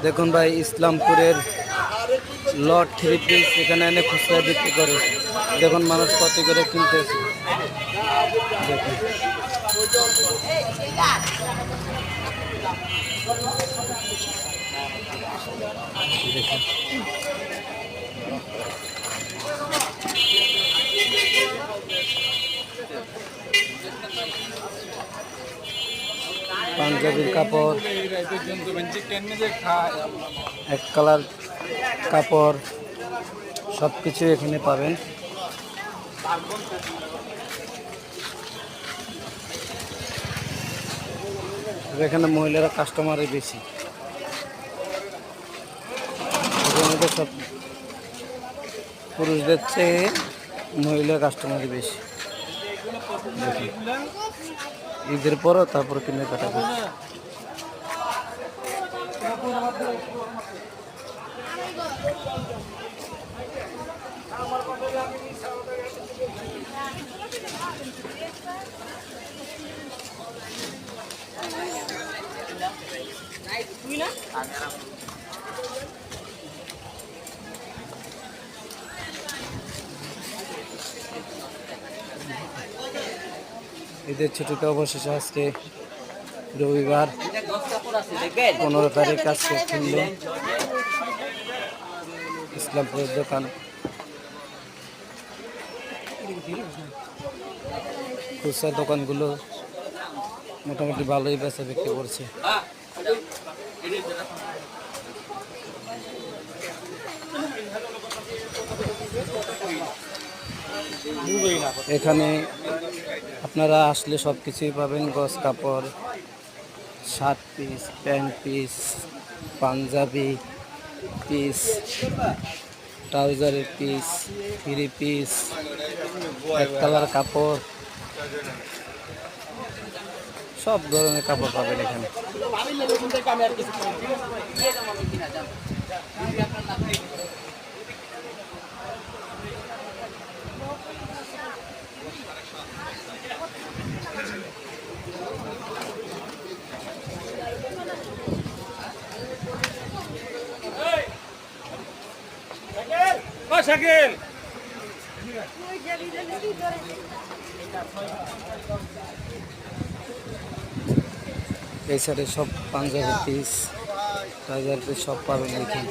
দেখুন ভাই, ইসলামপুরের লট three piece এখানে এনে খুচরা বিক্রি করে। দেখুন মানুষ কত করে কিনতেছে। দেখুন দেখুন পাঞ্জাবির কাপড়, এক কালার কাপড়, সব কিছু এখানে পাবেন। এখানে মহিলারা কাস্টমারই বেশি, এখানে সব পুরুষদের চেয়ে মহিলা কাস্টমারই বেশি। ঈদের পরও তারপর কেনাকাটা বেশি। ঈদের ছুটিতে অবশেষে আজকে রবিবার 15 তারিখ আজকে খুলল ইসলামপুরের দোকান। খুচরা দোকানগুলো মোটামুটি ভালোই বেচা বিক্রি করছে। এখানে আপনারা আসলে সব কিছুই পাবেন। গজ কাপড়, shirt piece, pant piece, Punjabi piece, ট্রাউজারের পিস, থ্রি পিস, এক কালার কাপড়, সব ধরনের কাপড় পাবেন এখানে। শাকিল এই সাইডে সব পাঞ্জাবি পিস, ট্রাউজার পিস সব পাবেন এখানে।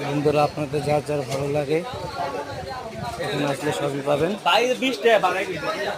বন্ধুরা, আপনাদের যার যার ভালো লাগে এখানে আসলে সবই পাবেন।